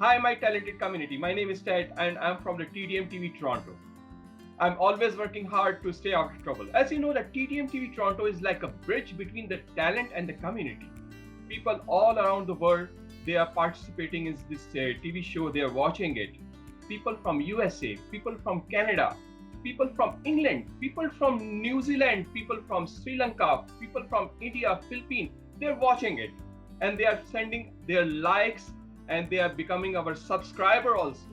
Hi, my talented community. My name is Ted, and I'm from the TDM TV Toronto. I'm always working hard to stay out of trouble. As you know, the TDM TV Toronto is like a bridge between the talent and the community. People all around the world, they are participating in this TV show. They are watching it. People from USA, people from Canada, people from England, people from New Zealand, people from Sri Lanka, people from India, Philippines. They're watching it, and they are sending their likes, and they are becoming our subscriber also.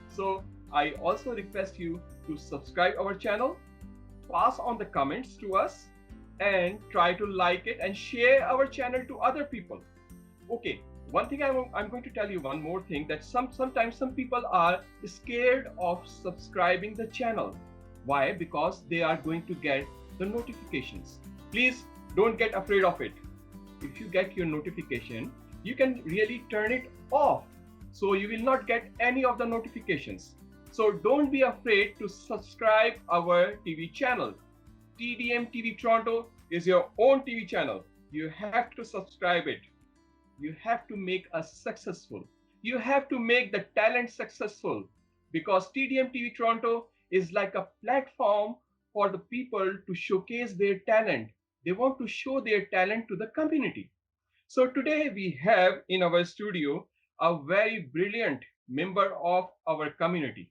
So I also request you to subscribe our channel, pass on the comments to us, and try to like it and share our channel to other people. Okay, one thing I'm going to tell you one more thing, that sometimes some people are scared of subscribing the channel. Why? Because they are going to get the notifications. Please don't get afraid of it. If you get your notification, you can really turn it off, so you will not get any of the notifications. So don't be afraid to subscribe our TV channel. TDM TV Toronto is your own TV channel. You have to subscribe it. You have to make us successful. You have to make the talent successful, because TDM TV Toronto is like a platform for the people to showcase their talent. They want to show their talent to the community. So today we have in our studio a very brilliant member of our community.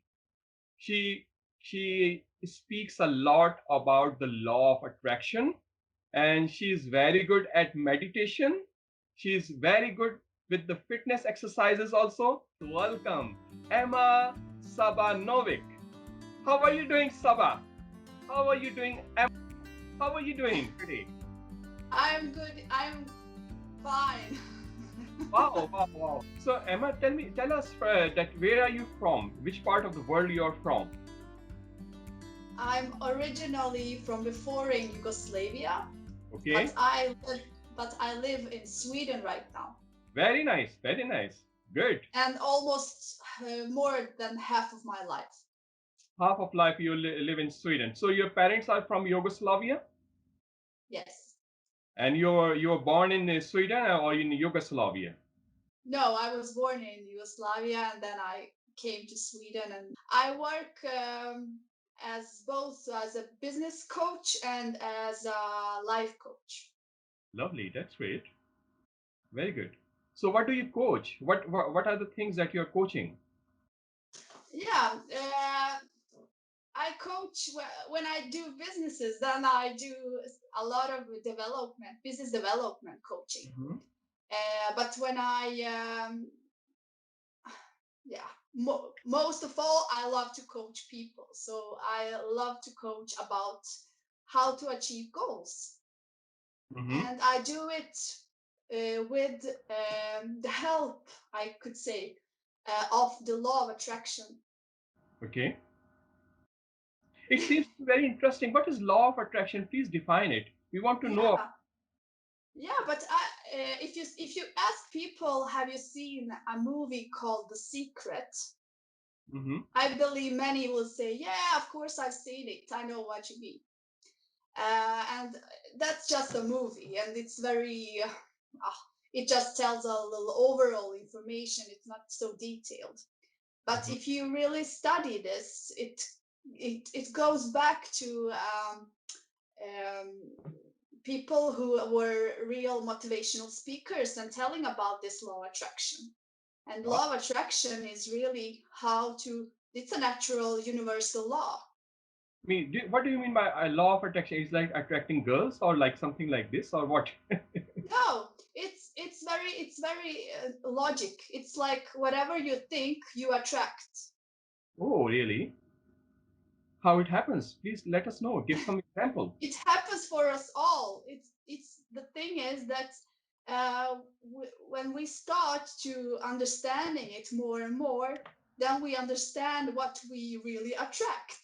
She she speaks a lot about the law of attraction, and she is very good at meditation. She is very good with the fitness exercises also. Welcome, Ema Sabanovic. How are you doing, Saba? How are you doing, Emma? How are you doing today? I'm good. I'm fine. Wow, wow, wow. So Emma, tell us that where are you from? Which part of the world you are from? I'm originally from the foreign Yugoslavia, Okay. but I live in Sweden right now, Very nice, very nice. Good. and almost more than half of my life. Half of life you live in Sweden. So your parents are from Yugoslavia, Yes. and you were born in Sweden or in Yugoslavia? No, I was born in Yugoslavia, and then I came to Sweden, and I work as both as a business coach and as a life coach. Lovely, that's great. Very good. So what do you coach? What are the things that you're coaching? Yeah, I coach when I do businesses. Then I do a lot of business development coaching. Mhm. But when yeah, most of all, I love to coach people. So I love to coach about how to achieve goals, Mhm. and I do it with the help, I could say, of the law of attraction. Okay. It seems very interesting. What is law of attraction? Please define it. We want to know. Yeah, yeah, but if you ask people, have you seen a movie called The Secret? Mhm. I believe many will say, yeah, of course I've seen it. I know what you mean. And that's just a movie, and it's very, it just tells a little overall information. It's not so detailed. But Mhm. if you really study this, it goes back to um, people who were real motivational speakers and telling about this law of attraction. And Wow. law of attraction is really it's a natural universal law. What do you mean by a law of attraction? Is like attracting girls or like something like this or what? No, it's very logic. It's like whatever you think, you attract. Oh, really? How it happens? Please let us know. Give some example. It happens for us all. It's the thing is that when we start to understanding it more and more, then we understand what we really attract.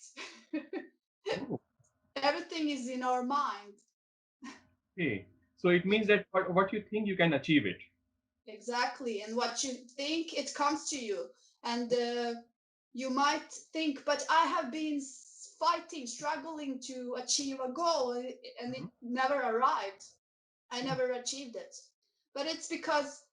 Oh, Everything is in our mind. okay. So it means that what you think you can achieve it. Exactly. And what you think, it comes to you. And you might think, but I have been fighting, struggling to achieve a goal, and it Mhm. never arrived. I never achieved it. But it's because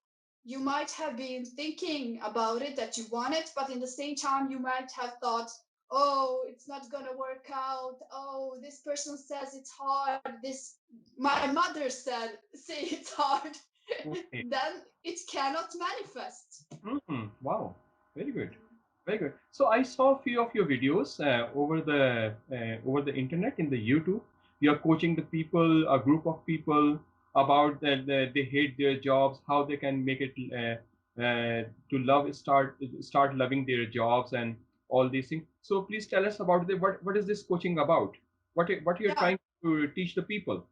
you might have been thinking about it that you want it, but in the same time, you might have thought, oh, it's not gonna work out. Oh, this person says it's hard. This my mother say it's hard. Okay. Then it cannot manifest. Wow, very good, very good. So I saw a few of your videos over the internet in the YouTube. You're coaching the people, a group of people about that they hate their jobs, how they can make it to love start loving their jobs and all these things. So please tell us about what is this coaching about? What you're Yeah, trying to teach the people?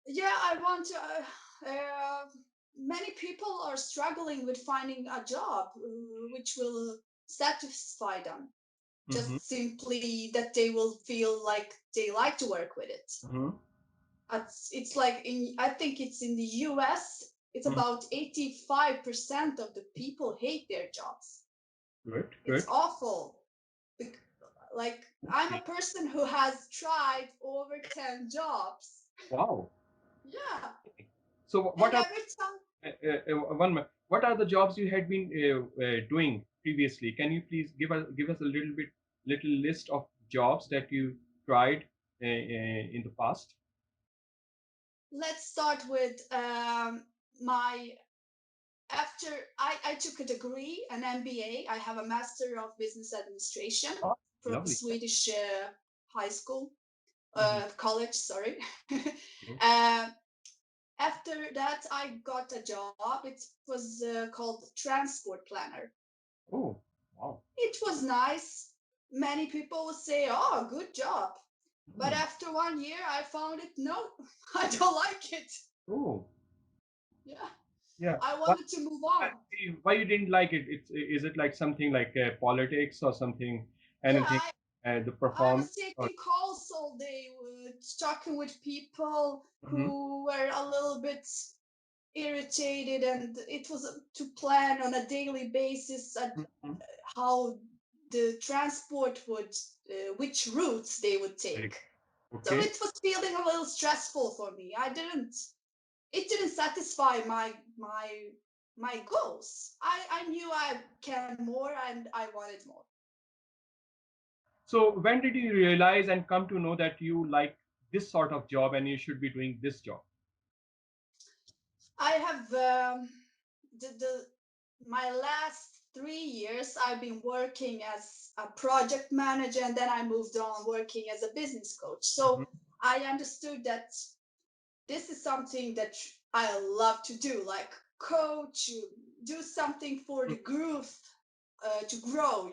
yeah. I want to. Many people are struggling with finding a job which will satisfy them. Mm-hmm. Just simply that they will feel like they like to work with it. Mm-hmm. It's like I think it's in the US, it's Mm-hmm. about 85% of the people hate their jobs. Good, It's good. awful. Like I'm a person who has tried over 10 jobs. Wow. Yeah. So And what are every time, what are the jobs you had been doing previously? Can you please give us a little list of jobs that you tried in the past? let's start with my after I took a degree, an MBA. I have a Master of Business Administration Oh, from lovely. Swedish high school, Hmm. college, sorry. Okay. uh, after that, I got a job. It was called transport planner. Oh, wow. It was nice. Many people would say, "Oh, good job." But Hmm. after 1 year, I found it no, I don't like it. Oh, Yeah, yeah. I Why, wanted to move on. why you didn't like it? Is it like something like politics or something? Yeah, Anything? The I performance? was Or, taking calls all day, talking with people hmm. who were a little bit irritated, and it was to plan on a daily basis Hmm. how the transport would, which routes they would Very take. good. So Okay. it was feeling a little stressful for me. It didn't satisfy my goals. I knew I can more and I wanted more. So when did you realize and come to know that you like this sort of job and you should be doing this job? I have the my last 3 years I've been working as a project manager, and then I moved on working as a business coach. Mhm, So I understood that this is something that I love to do, like coach, do something for the growth, to grow,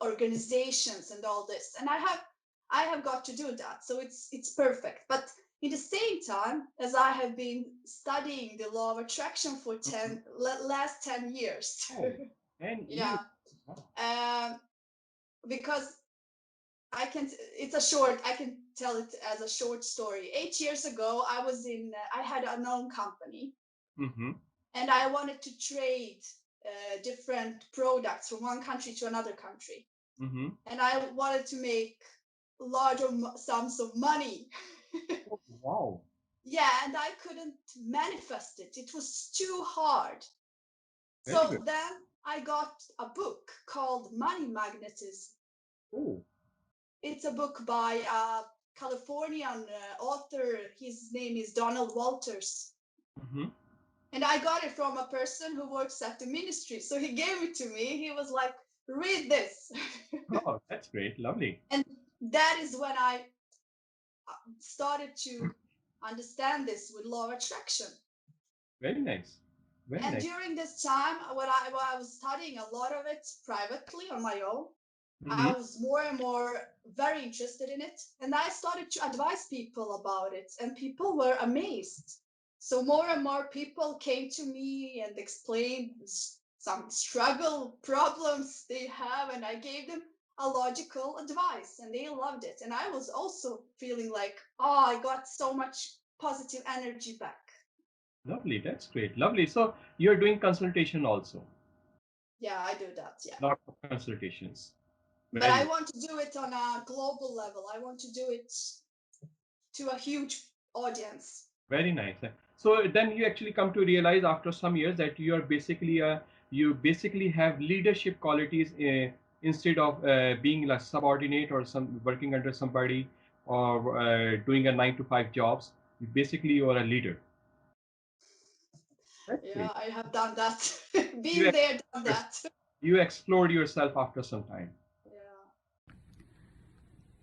organizations and all this. And I have got to do that, so it's perfect. But in the same time, as I have been studying the law of attraction for mhm. last 10 years, Oh, 10 yeah, years. Wow. um, because I can. It's a short. I can tell it as a short story. 8 years ago, I was in. I had a known company, Mm-hmm, and I wanted to trade different products from one country to another country, mm-hmm. and I wanted to make larger sums of money. Oh, wow. Yeah, and I couldn't manifest it. It was too hard. Very So good. then I got a book called Money Magnetism. Oh, It's a book by a Californian author. His name is Donald Walters. mm-hmm. And I got it from a person who works at the ministry. So he gave it to me. He was like, read this. Oh, that's great. Lovely. And that is when I started to understand this with law of attraction. Very nice. Very And nice. during this time, when I was studying a lot of it privately on my own, Mm-hmm. I was more and more very interested in it. And I started to advise people about it, and people were amazed. So more and more people came to me and explained some struggle problems they have, and I gave them a logical advice, and they loved it. And I was also feeling like, oh, I got so much positive energy back. Lovely. That's great. Lovely. So you're doing consultation also. Yeah, I do that. Yeah. Lots of consultations. But Very I good. want to do it on a global level. I want to do it to a huge audience. Very nice. So then you actually come to realize after some years that you basically have leadership qualities, instead of being like subordinate or some working under somebody, or doing a 9 to 5 jobs. You are a leader. That's Yeah, great. I have done that. You Been there, done explored, that. you explored yourself after some time. Yeah.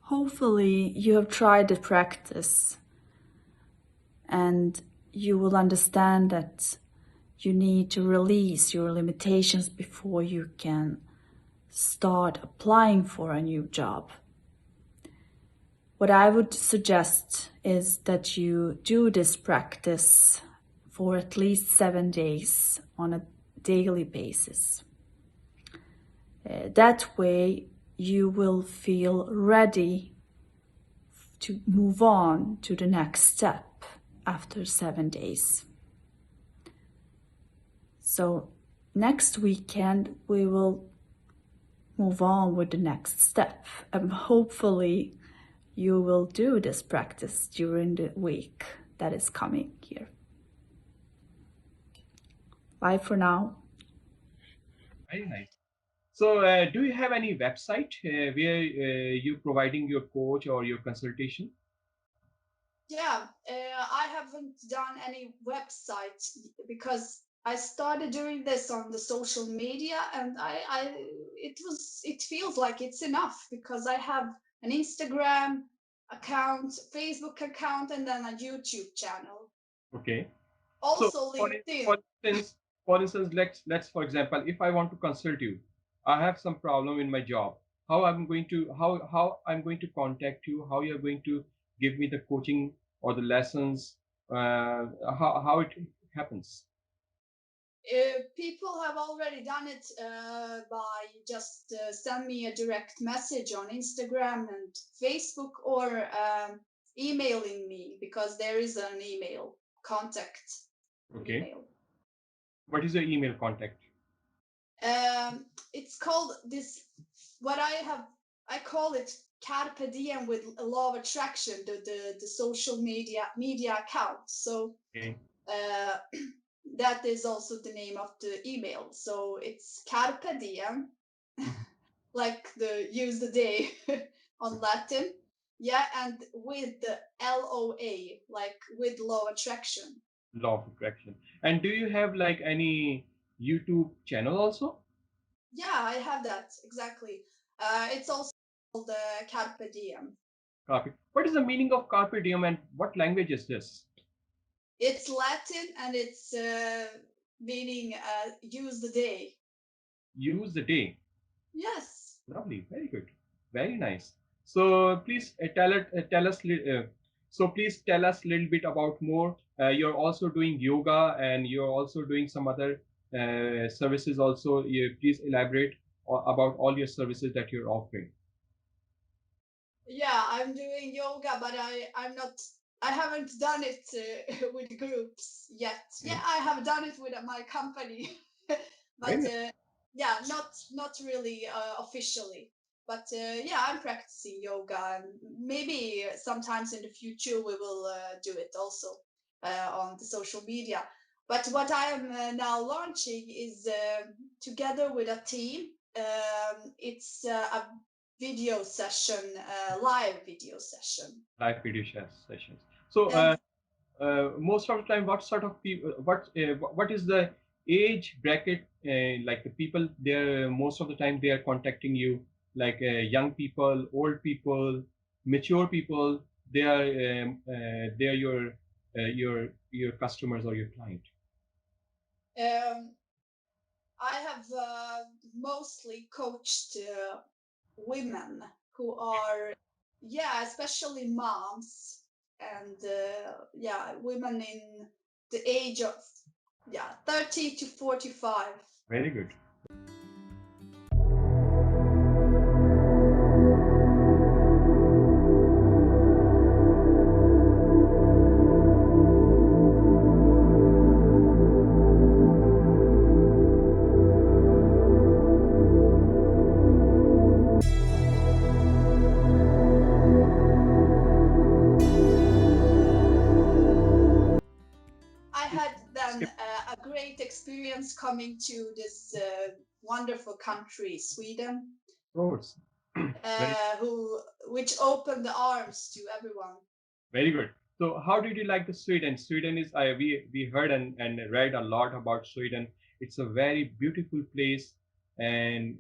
Hopefully, you have tried the practice and you will understand that you need to release your limitations before you can start applying for a new job. What I would suggest is that you do this practice for at least 7 days on a daily basis. That way, you will feel ready to move on to the next step after 7 days. So next weekend we will move on with the next step, and hopefully you will do this practice during the week that is coming here. Bye for now. Very nice. So, do you have any website where you providing your coach or your consultation? Yeah, I haven't done any website because I started doing this on the social media, and it feels like it's enough because I have an Instagram account, Facebook account, and then a YouTube channel. Okay. So, Also LinkedIn. instance, for instance, let's for example, if I want to consult you, I have some problem in my job. How I'm going to contact you? How you're going to give me the coaching or the lessons? How it happens? People have already done it by just send me a direct message on Instagram and Facebook, or emailing me because there is an email contact. Okay. Email. What is your email contact? It's called this. What I call it Carpe Diem with Law of Attraction, the social media account. So. Okay. That is also the name of the email. So it's Carpe Diem, like the use the day on Latin. Yeah, and with the LOA, like with law of attraction. Law of attraction. And do you have like any YouTube channel also? Yeah, I have that, exactly. It's also called Carpe Diem. Carpe. What is the meaning of carpe diem and what language is this? It's Latin and it's meaning use the day. Use the day. Yes. Lovely. Very good. Very nice. So please tell us. So please tell us a little bit about more. You're also doing yoga and you're also doing some other services. Also, please elaborate about all your services that you're offering. Yeah, I'm doing yoga, but I haven't done it with groups yet. Yeah, I have done it with my company, but yeah, not really officially. But yeah, I'm practicing yoga, and maybe sometimes in the future we will do it also on the social media. But what I am now launching is together with a team. It's a video session, live video session. Live video sessions. So And most of the time, what sort of people? What is the age bracket? Like the people there, most of the time they are contacting you, like young people, old people, mature people. They are your customers or your client. I have mostly coached women who are, yeah, especially moms, and yeah, women in the age of 30 to 45. Very good. coming to this wonderful country, Sweden, Of course. Very, which opened the arms to everyone. very good. So, how did you like the Sweden? Sweden is we heard and read a lot about Sweden. It's a very beautiful place, and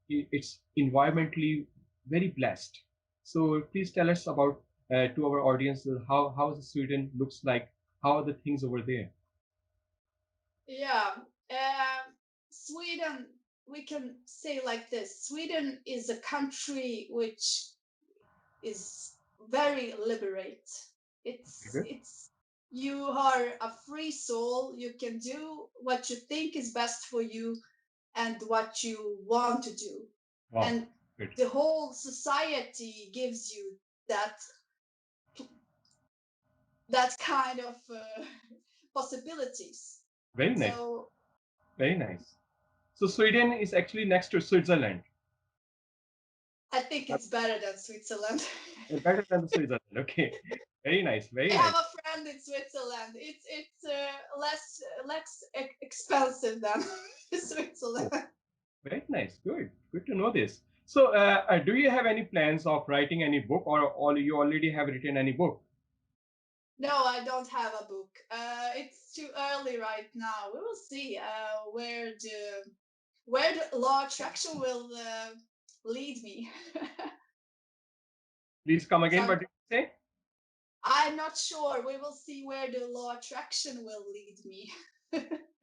it's environmentally very blessed. So, please tell us about to our audience how the Sweden looks like. How are the things over there? Yeah, Sweden, we can say like this: Sweden is a country which is very liberate. Very good. It's you are a free soul. You can do what you think is best for you and what you want to do. Wow. And Good. the whole society gives you that kind of possibilities. Very nice. So Very nice. So Sweden is actually next to Switzerland. I think it's better than Switzerland. Better than Switzerland. Okay. Very nice. I Very have nice. a friend in Switzerland. It's less expensive than Oh, Switzerland. very nice. Good. Good to know this. So, do you have any plans of writing any book, or you already have written any book? No, I don't have a book. It's too early right now. We will see where the law attraction will lead me. Please come So again. What did you say? I'm not sure. We will see where the law attraction will lead me.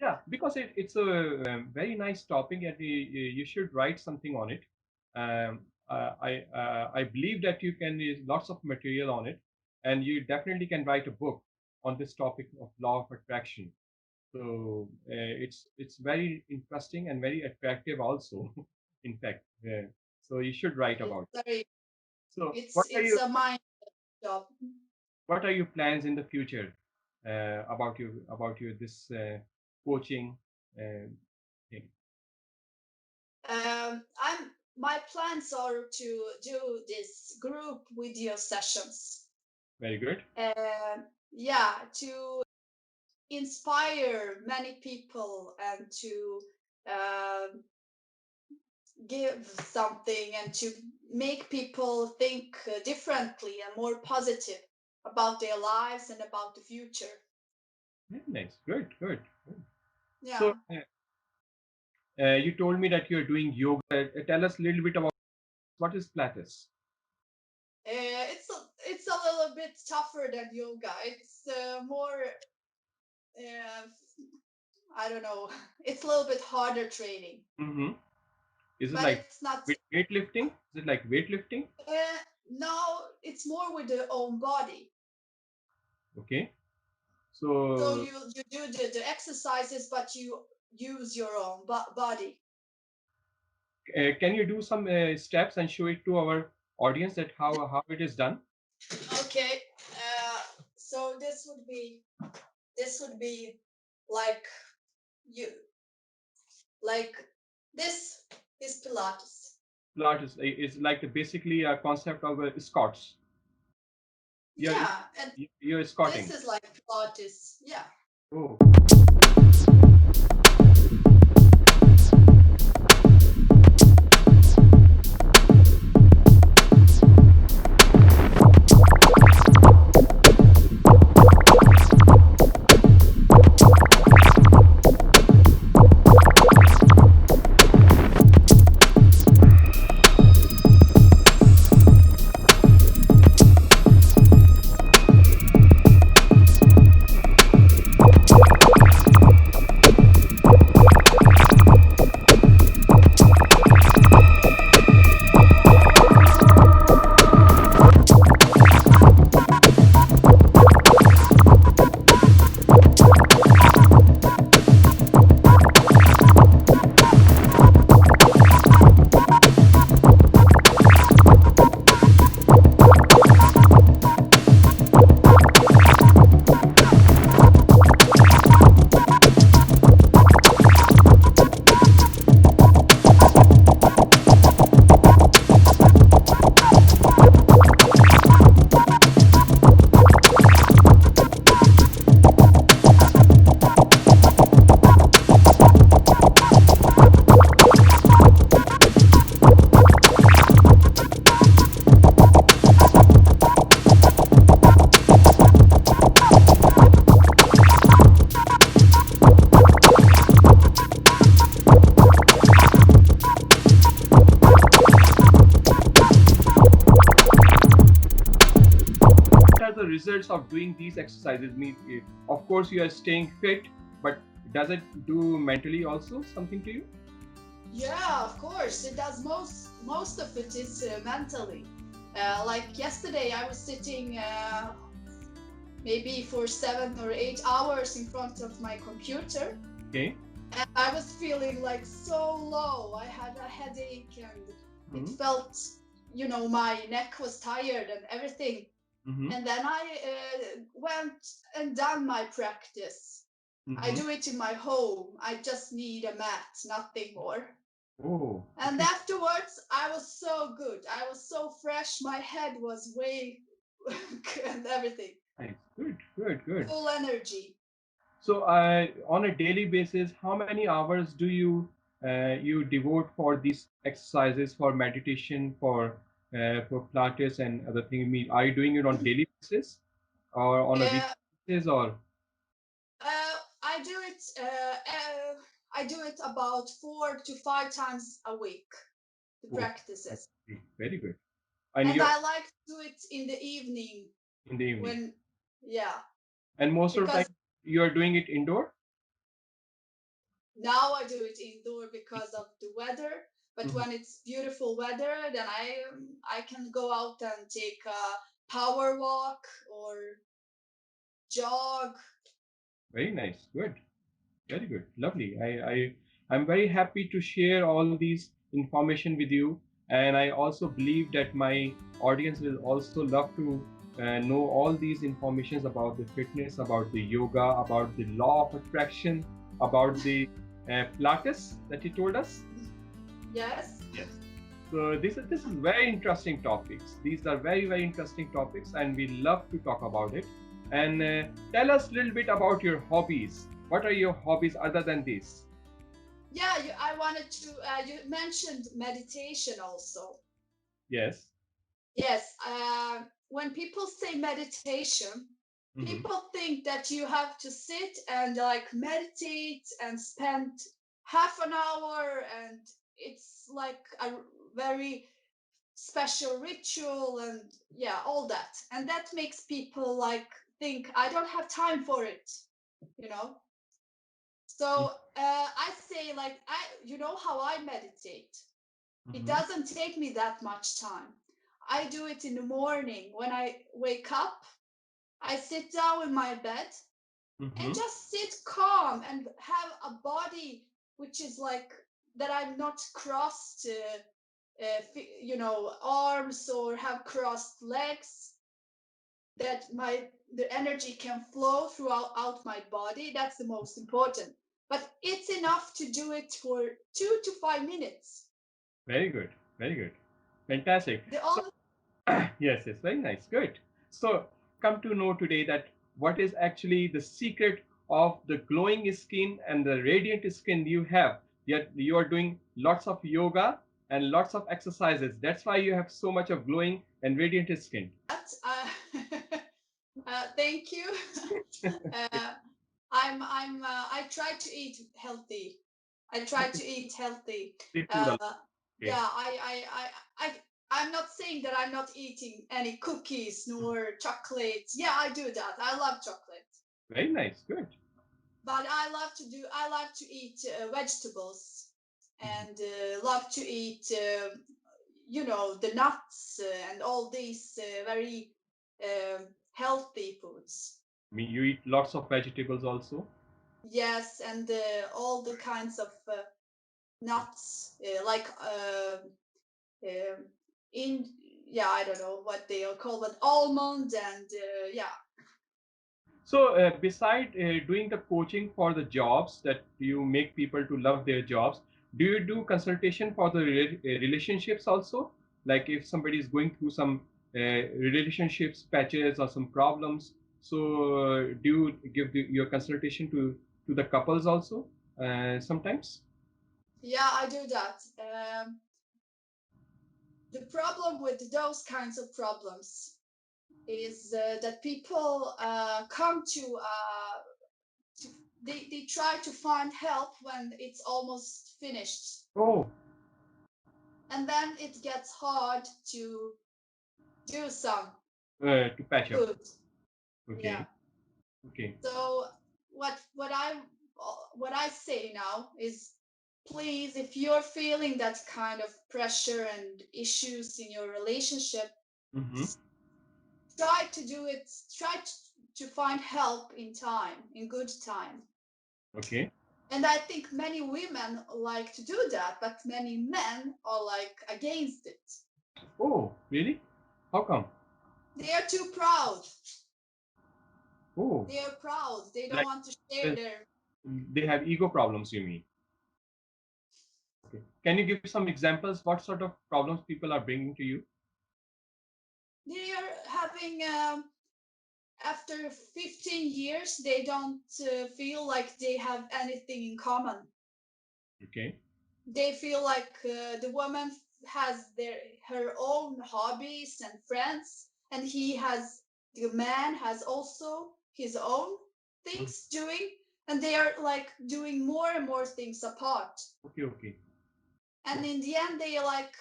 Yeah, because it's a very nice topic, and you should write something on it. I believe that you can use lots of material on it, and you definitely can write a book on this topic of law of attraction. So it's very interesting and very attractive also. In fact, so you should write It's about it. very So it's a mind job. what are your plans in the future about your this coaching uh, thing? My plans are to do this group video sessions. Very good. Yeah, to inspire many people and to um give something and to make people think differently and more positive about their lives and about the future. Very nice. Good. Good. Good. So Yeah, you told me that you're doing yoga. Tell us a little bit about what is Pilates. it's a little bit tougher than yoga. It's more I don't know. It's a little bit harder training, Mm-hmm. Is it but like it's not. weightlifting? Is it like weightlifting? No, it's more with the own body. Okay. So So you do the exercises, but you use your own body. can you do some steps and show it to our audience that how it is done? Okay. So this would be like you like this is Pilates. Pilates is like basically a concept of Scots. You're Yeah, and you're this Scotting. is like Pilates. Yeah. Oh, results of doing these exercises? Of course, you are staying fit, but does it do mentally also something to you? Yeah, of course. It does most of it is mentally. Like yesterday, I was sitting maybe for 7 or 8 hours in front of my computer. Okay. And I was feeling like so low. I had a headache and it felt, my neck was tired and everything. And then I went and done my practice. I do it in my home. I just need a mat, nothing more. Oh. And afterwards, I was so good. I was so fresh. My head was way and everything. Nice. Good. Full energy. So, on a daily basis, how many hours do you devote for these exercises, for meditation, for Pilates and other things? I mean, are you doing it on daily basis or on a weekly basis, or? I do it. I do it about 4 to 5 times a week. The Oh, practices. very good. And I like to do it in the evening. in the evening. Yeah. And most of the time, you are doing it indoor? Now I do it indoor because of the weather. But when it's beautiful weather, then I can go out and take a power walk or jog. Very nice. Good. Very good. Lovely. I'm very happy to share all these information with you. And I also believe that my audience will also love to know all these informations about the fitness, about the yoga, about the law of attraction, about the Pilates that you told us. Yes. Yes. So this is very interesting topics. These are very interesting topics, and we love to talk about it. And tell us a little bit about your hobbies. What are your hobbies other than this? Yeah, I wanted to. You mentioned meditation also. Yes. Yes. When people say meditation, people think that you have to sit and like meditate and spend half an hour, and it's like a very special ritual and all that. And that makes people like think I don't have time for it, you know. So I say like you know how I meditate. It doesn't take me that much time. I do it in the morning when I wake up. I sit down in my bed and just sit calm and have a body which is like that I'm not crossed, arms or have crossed legs. That the energy can flow throughout my body. That's the most important. But it's enough to do it for 2 to 5 minutes. Very good. Very good. Fantastic. Yes, very nice. Good. So, come to know today that what is actually the secret of the glowing skin and the radiant skin you have. Yet you are doing lots of yoga and lots of exercises. That's why you have so much of glowing and radiant skin. Thank you. I try to eat healthy. Yeah, I'm not saying that I'm not eating any cookies nor chocolates. Yeah, I do that. I love chocolate. Very nice. Good. But I love to eat vegetables and love to eat, the nuts and all these very healthy foods. I mean, you eat lots of vegetables also. Yes, and all the kinds of nuts, like in I don't know what they are called, but almond and yeah. So, beside doing the coaching for the jobs that you make people to love their jobs, do you do consultation for the relationships also? Like if somebody is going through some relationships patches or some problems, so do you give your consultation to the couples also sometimes? Yeah, I do that. The problem with those kinds of problems is that people come they try to find help when it's almost finished. Oh. And then it gets hard to do some To patch up. good. Yeah. Okay. Okay. So what I what I say now is, please, if you're feeling that kind of pressure and issues in your relationship, Mm-hmm. try to do it. Try to find help in time, in good time. Okay. And I think many women like to do that, but many men are like against it. Oh, really? How come? They are too proud. Oh, They are proud. They don't like want to share uh, their. they have ego problems, you mean? Okay. Can you give some examples? What sort of problems people are bringing to you? They are having after 15 years, they don't feel like they have anything in common. Okay. They feel like the woman has her own hobbies and friends, and the man has also his own Mm. things doing, and they are like doing more and more things apart. Okay. Okay. And in the end, they like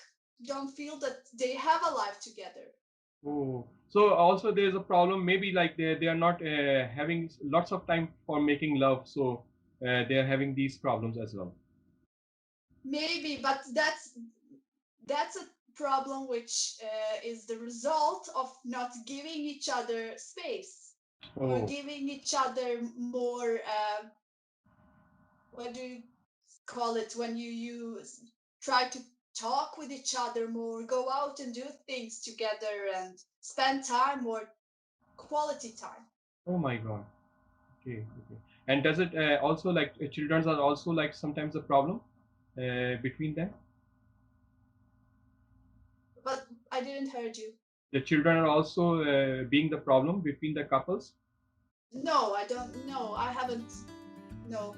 don't feel that they have a life together. Oh, so also there's a problem. Maybe like they are not having lots of time for making love, so they are having these problems as well. Maybe, but that's a problem which is the result of not giving each other space or Oh, giving each other more what do you call it when you try to talk with each other more, go out and do things together and spend time, more quality time. oh my God. Okay. Okay. And does it also like children are also like sometimes a problem between them? But I didn't heard you. The children are also being the problem between the couples. No, I don't know. I haven't. No.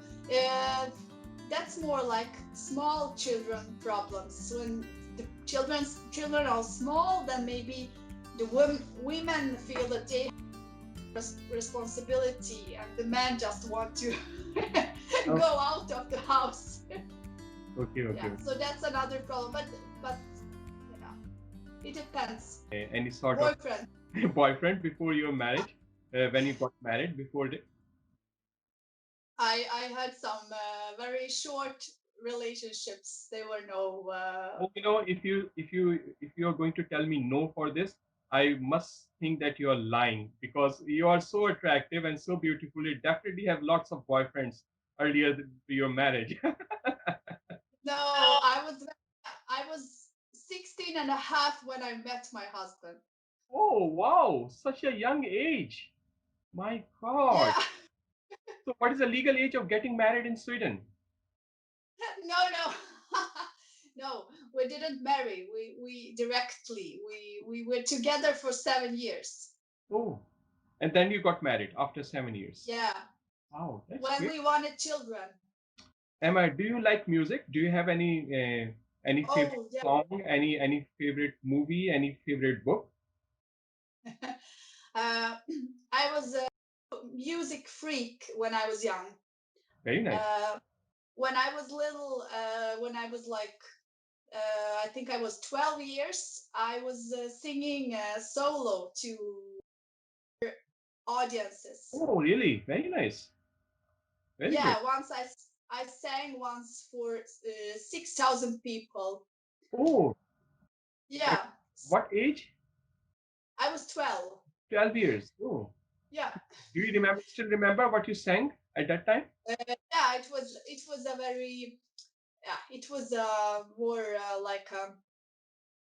That's more like small children problems. When the children are small, then maybe the women feel that they have responsibility, and the men just want to Oh, go out of the house. okay. Okay. Yeah. So that's another problem. But yeah, it depends. Any sort of Boyfriend. boyfriend before your marriage, when you got married before the. I had some very short relationships. There were no. Oh, if you are going to tell me no for this, I must think that you are lying because you are so attractive and so beautiful. You definitely have lots of boyfriends earlier to your marriage. No, I was 16 and a half when I met my husband. Oh wow, such a young age. My God. Yeah. So what is the legal age of getting married in Sweden? No. No, we didn't marry. We directly we were together for 7 years. Oh, and then you got married after 7 years. Yeah. Wow, that's When great. we wanted children. Emma, do you like music? Do you have any favorite Oh, yeah. song, any favorite movie, any favorite book? I was a music freak when I was young. Very nice. Uh, when I was little, when I was like, I think I was 12 years, I was singing solo to audiences. Oh, really? Very nice. Very good. Yeah, once I sang once for 6,000 people. Oh, at Yeah, what age? I was 12. 12 years. Oh, Yeah, do you remember, still remember what you sang at that time? yeah, it was a very it was more like a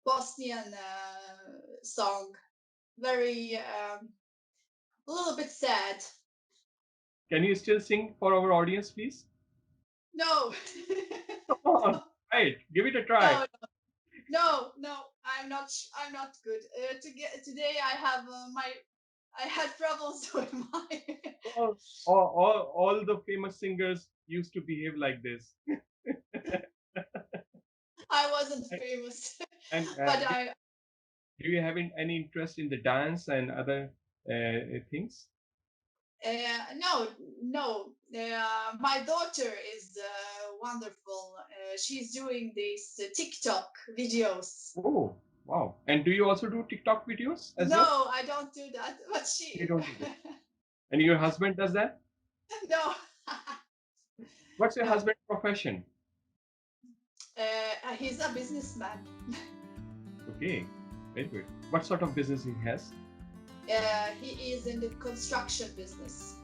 Bosnian song, very a little bit sad. Can you still sing for our audience, please? No, Come on, right, give it a try. no, no. I'm not good. Today, I had problems with my. All the famous singers used to behave like this. I wasn't famous, And but I. do you have any interest in the dance and other things? No, no. My daughter is wonderful. She's doing these TikTok videos. Oh. Wow. And do you also do TikTok videos as well? No, I don't do that, but You she. don't do that. And your husband does that? No, What's your no. husband's profession? He's a businessman. Okay, very good. What sort of business he has? He is in the construction business.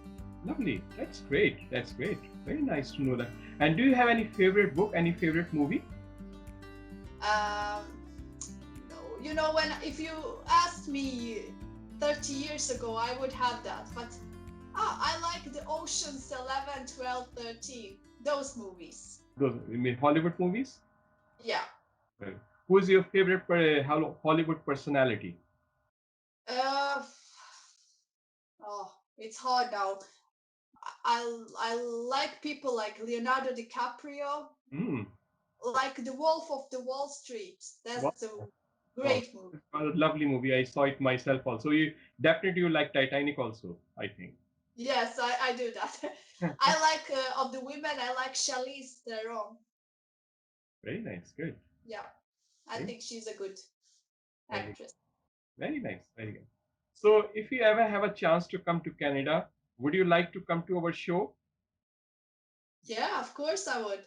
Lovely. That's great. That's great. Very nice to know that. And do you have any favorite book, any favorite movie? Um, no, you know, when if you asked me 30 years ago, I would have that. But I like the Oceans 11, 12, 13. Those movies. Those, you mean Hollywood movies? Yeah. Well, who is your favorite Hollywood personality? Uh, oh, it's hard now. I like people like Leonardo DiCaprio, Hmm. like The Wolf of the Wall Street. Wow. That's a Oh, great movie. a lovely movie. I saw it myself also. You definitely you like Titanic also, I think. Yes, I do that. I like of the women. I like Charlize Theron. Very nice. Good. Yeah, I Very, think she's a good very, actress. very nice. Very good. So, if you ever have a chance to come to Canada, would you like to come to our show? Yeah, of course I would.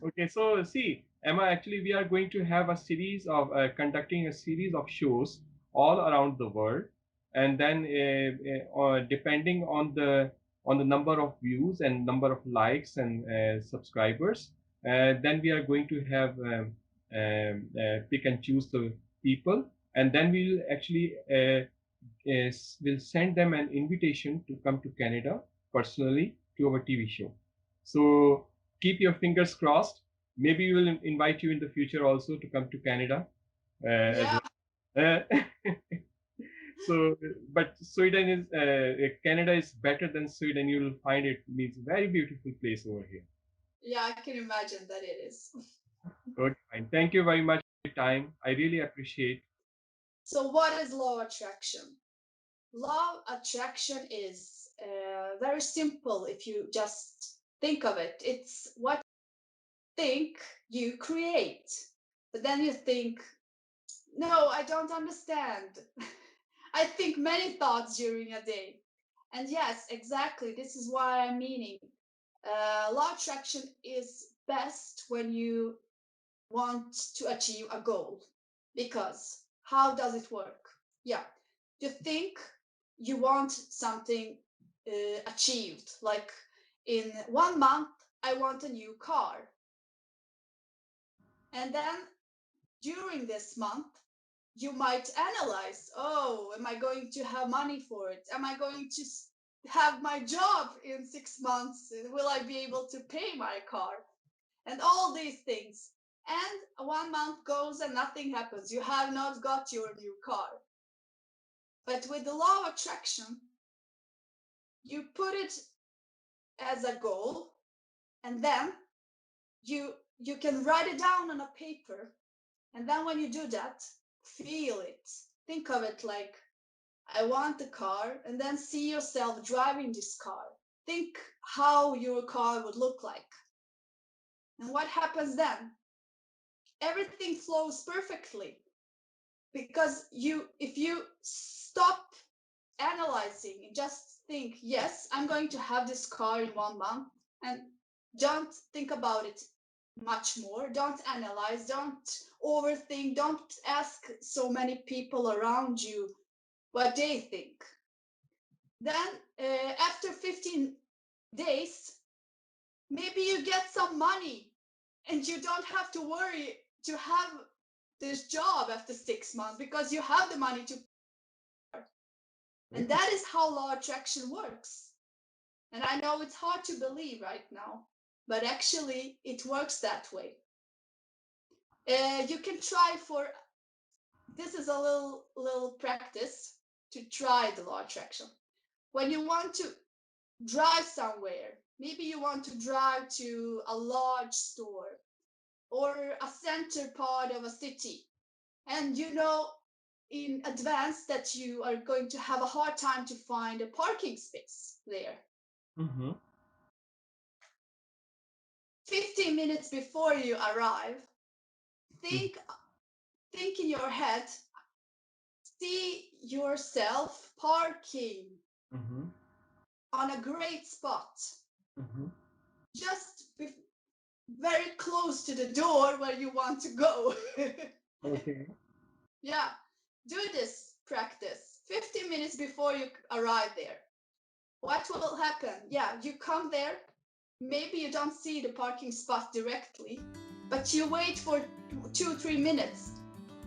Okay, so see, Emma, actually, we are going to have a series of conducting a series of shows all around the world, and then depending on the number of views and number of likes and subscribers, then we are going to have pick and choose the people, and then we'll actually will send them an invitation to come to Canada personally to our TV show. So keep your fingers crossed. Maybe we will invite you in the future also to come to Canada as Yeah, well. So, but Sweden is Canada is better than Sweden. You will find it means very beautiful place over here. yeah, I can imagine that it is. Okay, fine. Thank you very much for your time. I really appreciate. So, what is law of attraction? Law of attraction is very simple if you just think of it. It's what you think you create. But then you think, no, I don't understand. I think many thoughts during a day. And yes, exactly. This is why I'm meaning. Law of attraction is best when you want to achieve a goal. Because how does it work? Yeah, you think you want something achieved. Like in 1 month, I want a new car. And then during this month, you might analyze, oh, am I going to have money for it? Am I going to have my job in 6 months? Will I be able to pay my car? And all these things. And 1 month goes and nothing happens. You have not got your new car. But with the law of attraction, you put it as a goal, and then you can write it down on a paper. And then when you do that, feel it. Think of it like, I want the car, and then see yourself driving this car. Think how your car would look like. And what happens then? Everything flows perfectly because if you stop analyzing and just think, yes, I'm going to have this car in 1 month, and don't think about it much more. Don't analyze, don't overthink, don't ask so many people around you what they think. Then after 15 days, maybe you get some money and you don't have to worry to have this job after 6 months because you have the money to. And that is how law of attraction works. And I know it's hard to believe right now, but actually it works that way. You can try for this is a little practice to try the law of attraction. When you want to drive somewhere, maybe you want to drive to a large store or a center part of a city, and you know in advance that you are going to have a hard time to find a parking space there. Mm-hmm. 15 minutes before you arrive, think think in your head, see yourself parking Mm-hmm. on a great spot, Mm-hmm. just very close to the door where you want to go. Okay. Yeah, do this practice 15 minutes before you arrive there. What will happen? Yeah, you come there. Maybe you don't see the parking spot directly, but you wait for 2-3 minutes.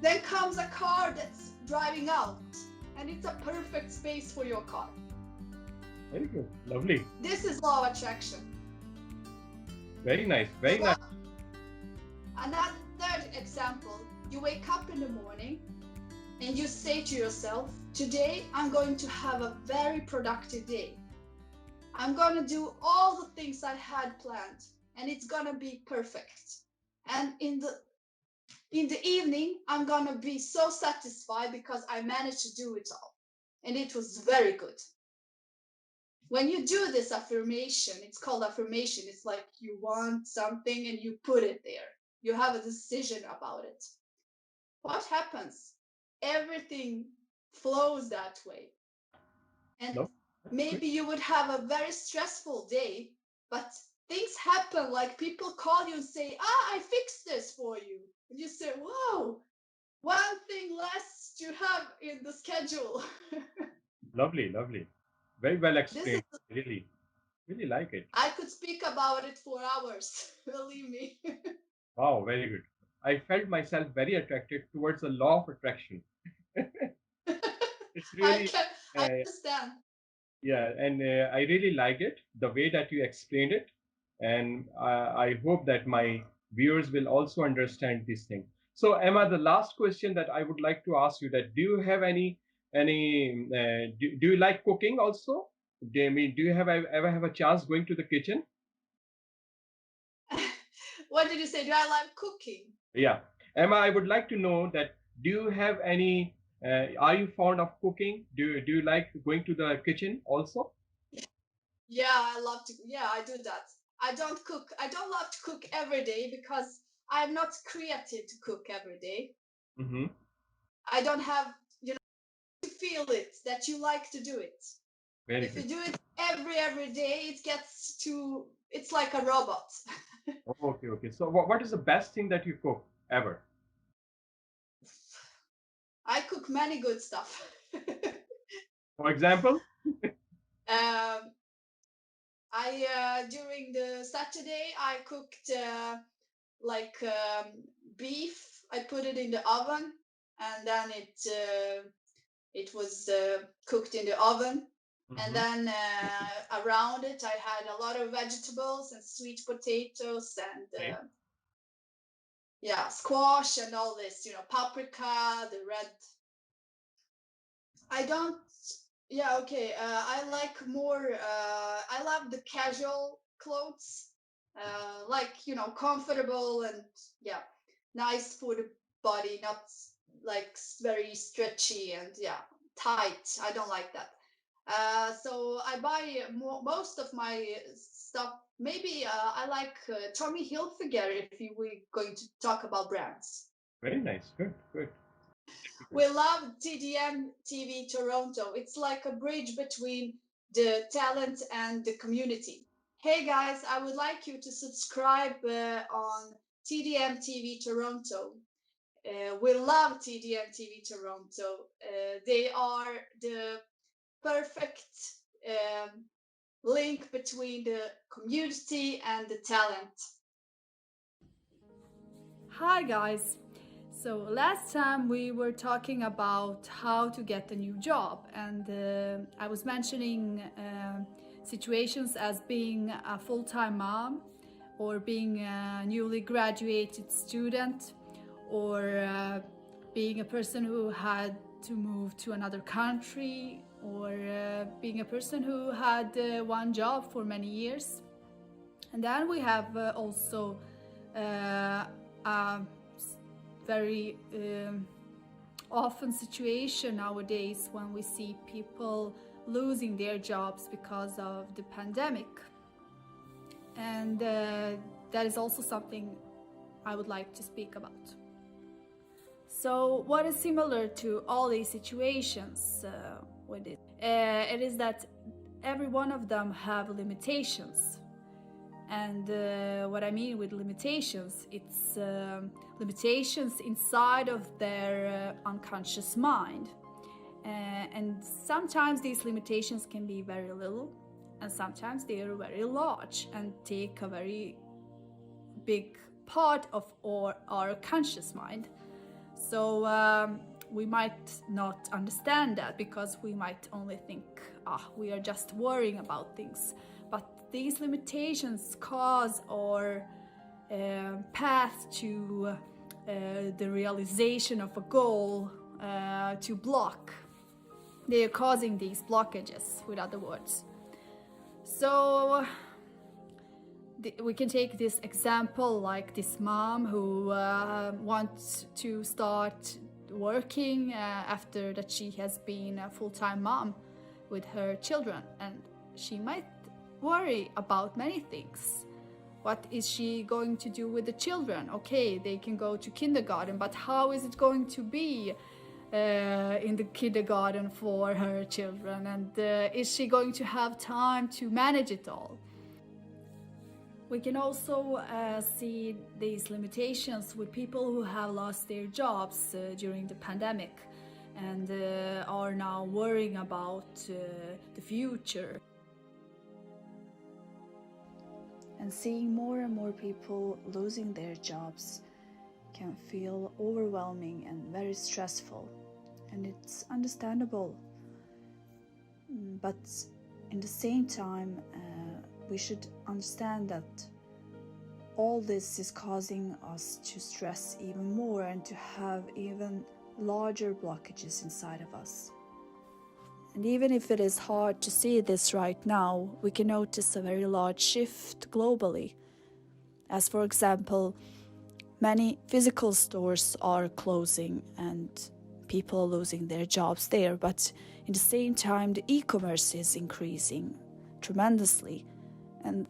Then comes a car that's driving out, and it's a perfect space for your car. Very good. Lovely. This is law of attraction. Very nice. Very nice. Another example, you wake up in the morning and you say to yourself, today I'm going to have a very productive day. I'm going to do all the things I had planned, and it's going to be perfect. And in the evening, I'm going to be so satisfied because I managed to do it all. And it was very good. When you do this affirmation, it's called affirmation. It's like you want something and you put it there. You have a decision about it. What happens? Everything flows that way. And No. maybe you would have a very stressful day, but things happen, like people call you and say, I fixed this for you. And you say, whoa, one thing less to have in the schedule. Lovely. Lovely. Very well This explained. is, Really. Really like it. I could speak about it for hours, believe me. Wow. Very good. I felt myself very attracted towards the law of attraction. It's really, I uh, understand. yeah, and I really like it, the way that you explained it. And I hope that my viewers will also understand this thing. So, Emma, the last question that I would like to ask you, that do you have do you like cooking also? Do you have ever have a chance going to the kitchen? What did you say? Do I like cooking? Yeah. Emma, I would like to know that do you have are you fond of cooking? Do you like going to the kitchen also? Yeah, I do that. I don't cook. I don't love to cook every day because I'm not creative to cook every day. Mm-hmm. I don't have, to feel it that you like to do it. Very If you good. do it every day, it's like a robot. Okay, okay. So what is the best thing that you cook ever? I cook many good stuff. For example? um, During the Saturday, I cooked beef. I put it in the oven, and then it was cooked in the oven. And Mm-hmm. then around it, I had a lot of vegetables and sweet potatoes and Okay. squash and all this, paprika, the red. I don't. Yeah, okay. I like more. I love the casual clothes, comfortable and yeah, nice for the body, not like very stretchy and tight. I don't like that. So I buy most of my stuff. Maybe I like Tommy Hilfiger if we're going to talk about brands. Very nice. Good, good. Good. We love TDM TV Toronto. It's like a bridge between the talent and the community. Hey guys, I would like you to subscribe on TDM TV Toronto. We love TDM TV Toronto. They are the perfect link between the community and the talent. Hi guys! So last time we were talking about how to get a new job, and I was mentioning situations as being a full-time mom, or being a newly graduated student, or being a person who had to move to another country, or being a person who had one job for many years. And then we have also a very often situation nowadays when we see people losing their jobs because of the pandemic. And that is also something I would like to speak about. So, what is similar to all these situations with it? It is that every one of them have limitations. And what I mean with limitations, it's limitations inside of their unconscious mind. And sometimes these limitations can be very little, and sometimes they are very large and take a very big part of our conscious mind. So we might not understand that because we might only think, we are just worrying about things. But these limitations cause our path to the realization of a goal to block. They are causing these blockages, with other words. So we can take this example, like this mom who wants to start working after that she has been a full-time mom with her children, and she might worry about many things. What is she going to do with the children? Okay, they can go to kindergarten, but how is it going to be in the kindergarten for her children? And is she going to have time to manage it all? We can also see these limitations with people who have lost their jobs during the pandemic and are now worrying about the future. And seeing more and more people losing their jobs can feel overwhelming and very stressful. And it's understandable. But in the same time, we should understand that all this is causing us to stress even more and to have even larger blockages inside of us. And even if it is hard to see this right now, we can notice a very large shift globally. As for example, many physical stores are closing and people are losing their jobs there, but in the same time the e-commerce is increasing tremendously, and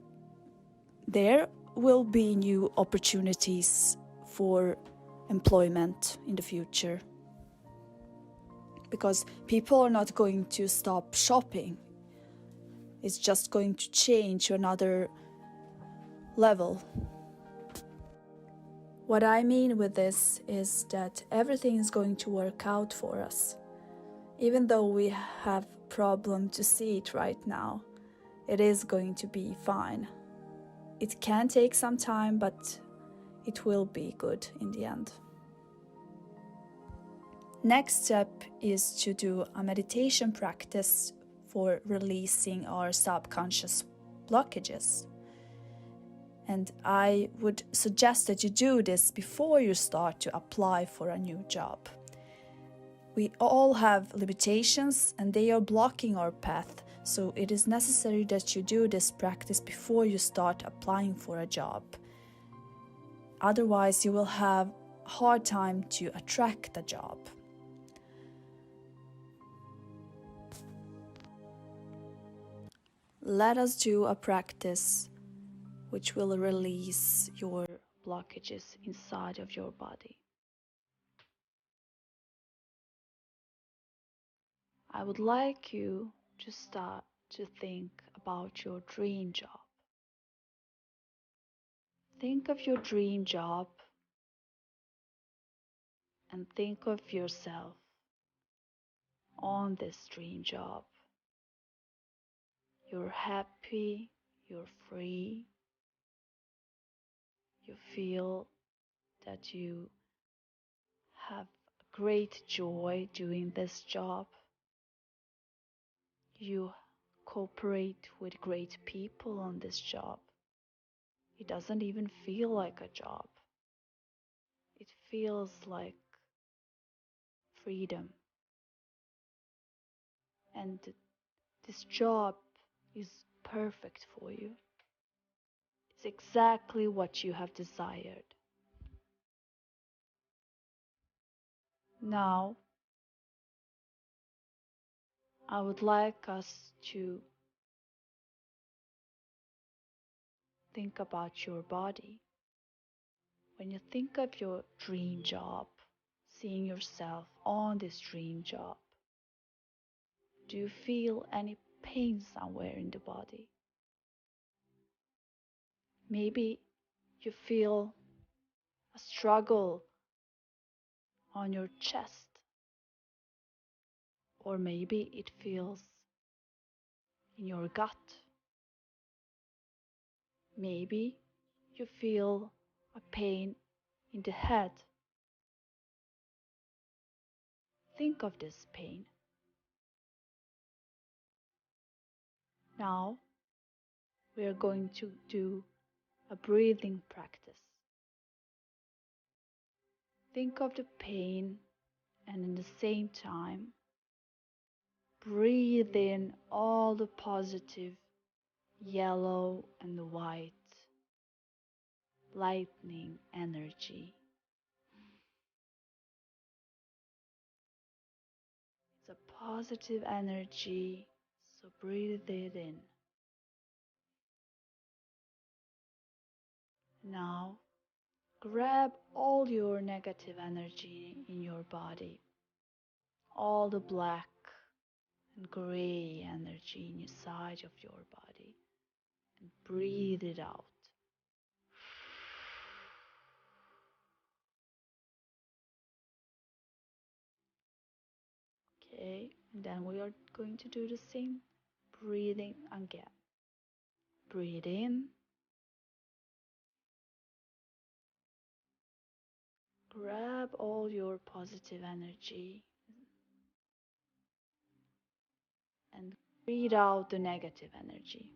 there will be new opportunities for employment in the future, because people are not going to stop shopping. It's just going to change to another level. What I mean with this is that everything is going to work out for us. Even though we have a problem to see it right now, it is going to be fine. It can take some time, but it will be good in the end. Next step is to do a meditation practice for releasing our subconscious blockages. And I would suggest that you do this before you start to apply for a new job. We all have limitations and they are blocking our path, so it is necessary that you do this practice before you start applying for a job. Otherwise, you will have a hard time to attract a job. Let us do a practice which will release your blockages inside of your body. I would like you to start to think about your dream job. Think of your dream job and think of yourself on this dream job. You're happy, you're free, you feel that you have great joy doing this job. You cooperate with great people on this job. It doesn't even feel like a job. It feels like freedom. And this job is perfect for you. It's exactly what you have desired. Now, I would like us to think about your body. When you think of your dream job, seeing yourself on this dream job? Do you feel any pain somewhere in the body? Maybe you feel a struggle on your chest, or maybe it feels in your gut. Maybe you feel a pain in the head. Think of this pain. Now we are going to do a breathing practice. Think of the pain and in the same time breathe in all the positive yellow and white lightning energy. It's a positive energy, so breathe it in. Now grab all your negative energy in your body, all the black and gray energy inside of your body, and breathe it out. Okay, and then we are going to do the same breathing again. Breathe in. Grab all your positive energy and breathe out the negative energy.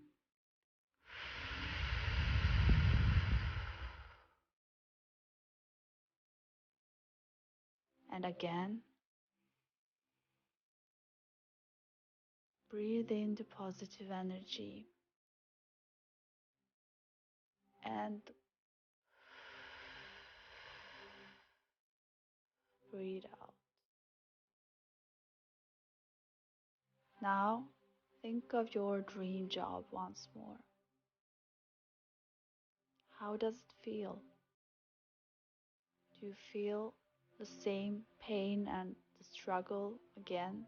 And again, breathe in the positive energy and breathe out. Now, think of your dream job once more. How does it feel? Do you feel the same pain and the struggle again?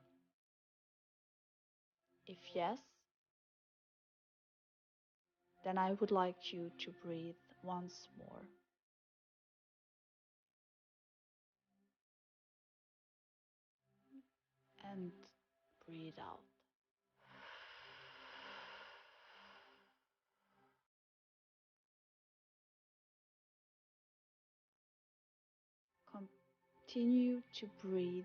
If yes, then I would like you to breathe once more. And breathe out. Continue to breathe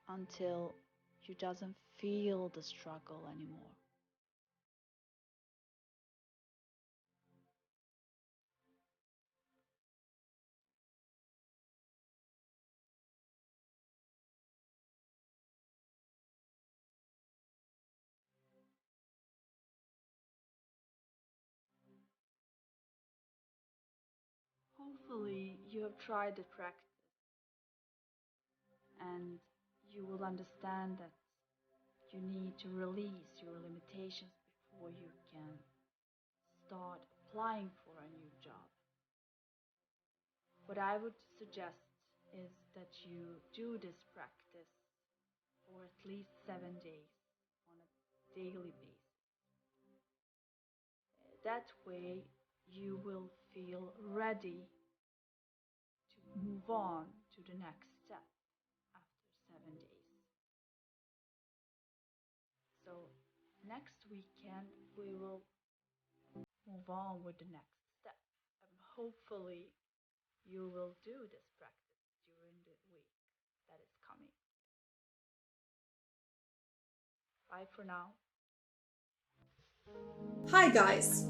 until you doesn't feel the struggle anymore. Hopefully you have tried the practice and you will understand that you need to release your limitations before you can start applying for a new job. What I would suggest is that you do this practice for at least 7 days on a daily basis. That way you will feel ready to move on to the next step after 7 days. So next weekend we will move on with the next step. Hopefully you will do this practice during the week that is coming. Bye for now. Hi guys!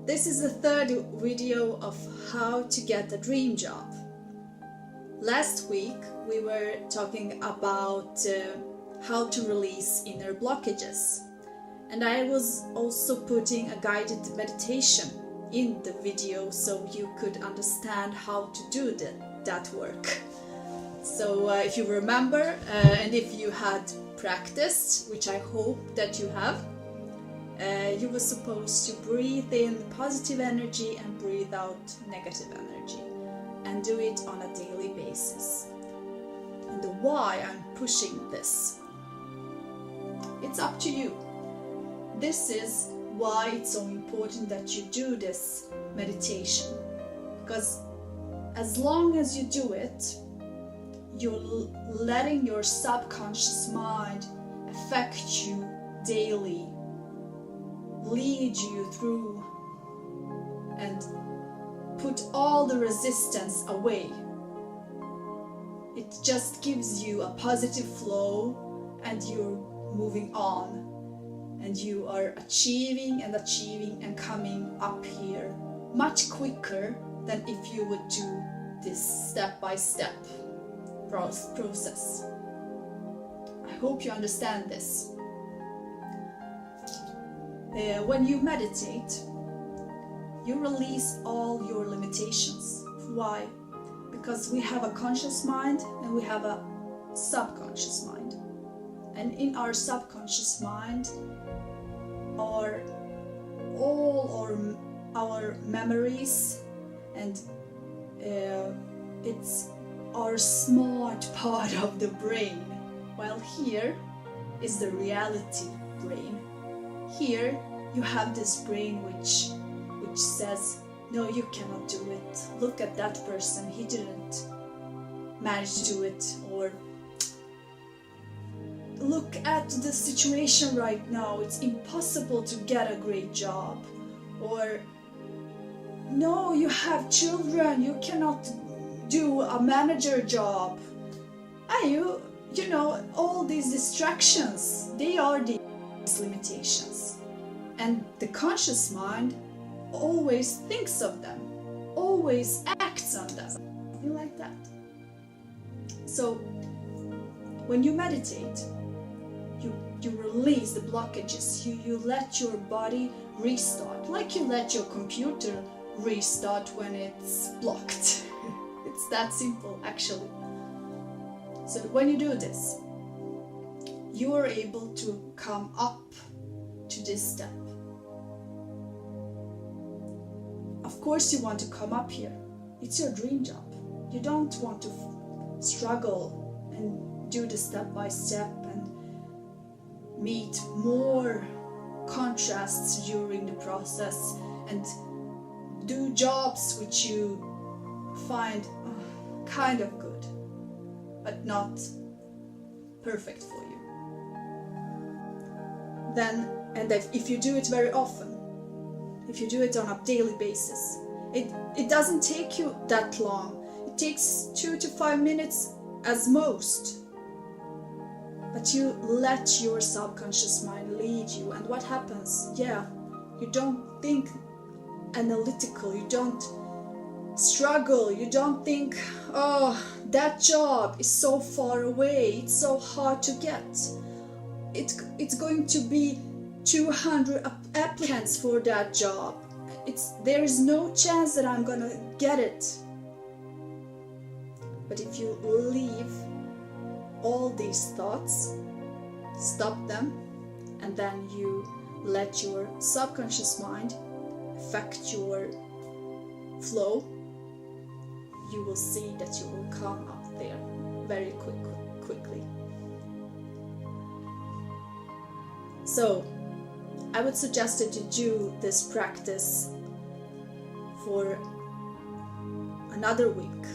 This is the third video of how to get a dream job. Last week we were talking about how to release inner blockages, and I was also putting a guided meditation in the video so you could understand how to do that work. So if you remember and if you had practiced, which I hope that you have, you were supposed to breathe in positive energy and breathe out negative energy. and do it on a daily basis. And the why I'm pushing this, it's up to you. This is why it's so important that you do this meditation, because as long as you do it, you're letting your subconscious mind affect you daily, lead you through, and put all the resistance away. It just gives you a positive flow, and you're moving on, and you are achieving and coming up here much quicker than if you would do this step-by-step process. I hope you understand this. When you meditate, you release all your limitations. Why? Because we have a conscious mind and we have a subconscious mind. And in our subconscious mind are all our memories, and it's our smart part of the brain, while here is the reality brain. Here you have this brain which says, no, you cannot do it. Look at that person, he didn't manage to do it. Or look at the situation right now, it's impossible to get a great job. Or no, you have children, you cannot do a manager job. And you know, all these distractions, they are these limitations. And the conscious mind always thinks of them, always acts on them, something like that. So when you meditate, you release the blockages, you let your body restart, like you let your computer restart when it's blocked. It's that simple, actually. So when you do this, you are able to come up to this step. Of course you want to come up here. It's your dream job. You don't want to struggle and do the step by step and meet more contrasts during the process and do jobs which you find kind of good but not perfect for you. Then, and if you do it very often, if you do it on a daily basis, it doesn't take you that long. It takes 2 to 5 minutes as most. But you let your subconscious mind lead you, and what happens? Yeah, you don't think analytical, you don't struggle, you don't think, oh, that job is so far away, it's so hard to get. It's going to be 200 applicants for that job. There is no chance that I'm gonna get it. But if you leave all these thoughts, stop them, and then you let your subconscious mind affect your flow, you will see that you will come up there very quickly. So I would suggest that you do this practice for another week,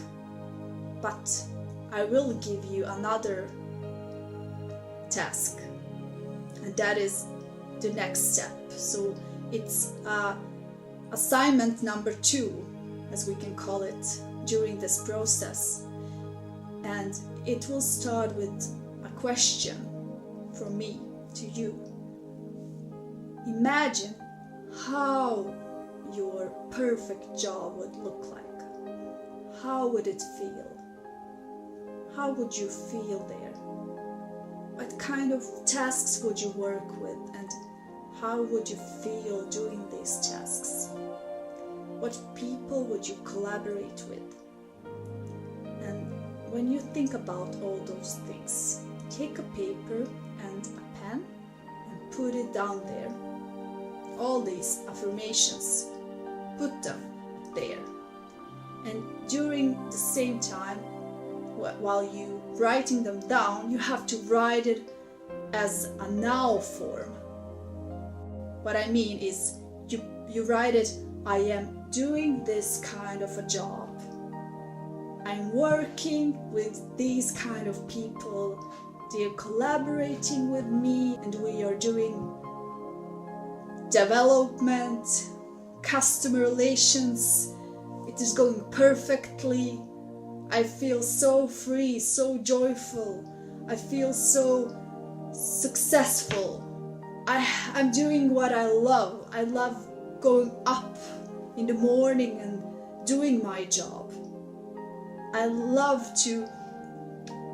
but I will give you another task, and that is the next step. So it's assignment number 2, as we can call it, during this process, and it will start with a question from me to you. Imagine how your perfect job would look like. How would it feel? How would you feel there? What kind of tasks would you work with, and how would you feel doing these tasks? What people would you collaborate with? And when you think about all those things, take a paper and a pen and put it down there. All these affirmations, put them there. And during the same time, while you writing them down, you have to write it as a now form. What I mean is you write it, I am doing this kind of a job. I'm working with these kind of people. They are collaborating with me and we are doing development, customer relations. It is going perfectly. I feel so free, so joyful. I feel so successful. I'm doing what I love. I love going up in the morning and doing my job. I love to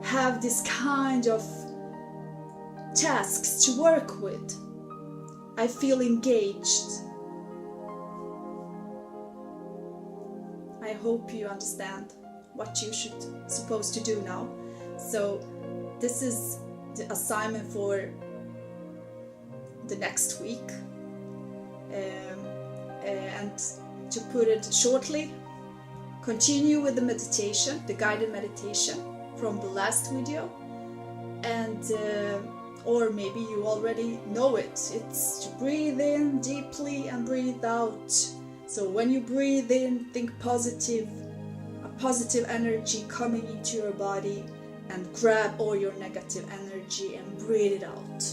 have this kind of tasks to work with. I feel engaged. I hope you understand what you supposed to do now. So this is the assignment for the next week. And to put it shortly, continue with the meditation, the guided meditation from the last video, and or maybe you already know it. It's to breathe in deeply and breathe out. So when you breathe in, think positive, a positive energy coming into your body, and grab all your negative energy and breathe it out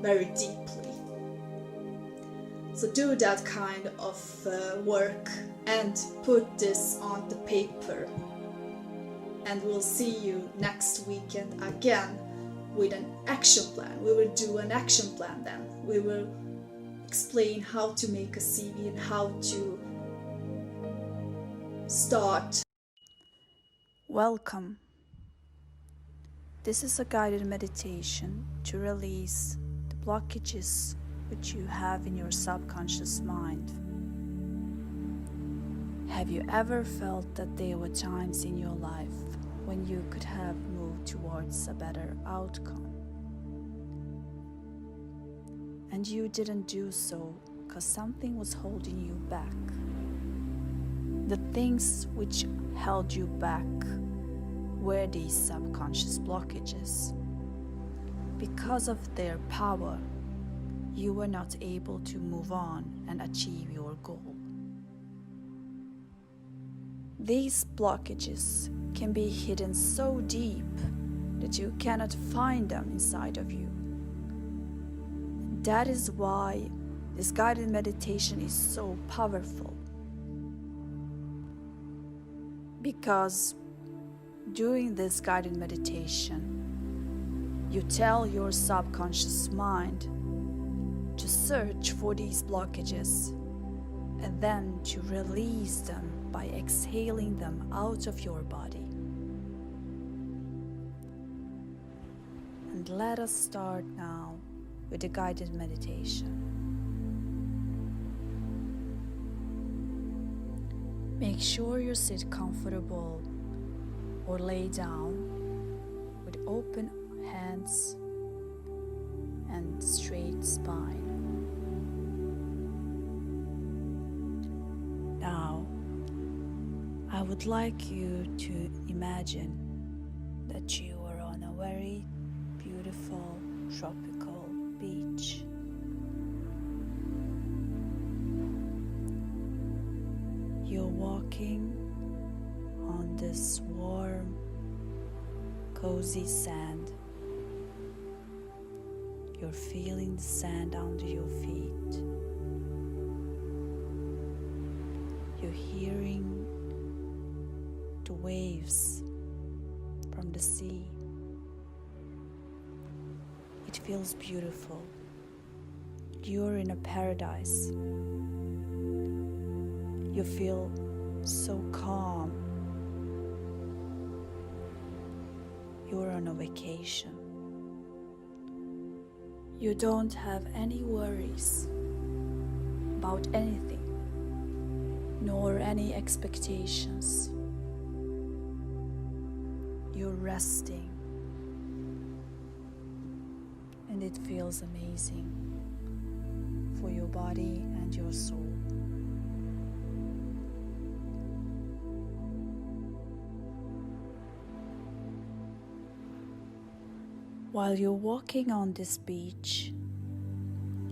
very deeply. So do that kind of work and put this on the paper. And we'll see you next weekend again with an action plan. We will do an action plan then. We will explain how to make a CV and how to start. Welcome. This is a guided meditation to release the blockages which you have in your subconscious mind. Have you ever felt that there were times in your life when you could have moved towards a better outcome? And you didn't do so because something was holding you back. The things which held you back were these subconscious blockages. Because of their power, you were not able to move on and achieve your goal. These blockages can be hidden so deep that you cannot find them inside of you. That is why this guided meditation is so powerful. Because during this guided meditation, you tell your subconscious mind to search for these blockages and then to release them by exhaling them out of your body. And let us start now with the guided meditation. Make sure you sit comfortable or lay down with open hands and straight spine. Now, I would like you to imagine that you are on a very beautiful tropical beach. You're walking on this warm, cozy sand. You're feeling the sand under your feet. You're hearing the waves from the sea. It feels beautiful. You're in a paradise. You feel so calm. You're on a vacation. You don't have any worries about anything, nor any expectations. You're resting, and it feels amazing for your body and your soul. While you're walking on this beach,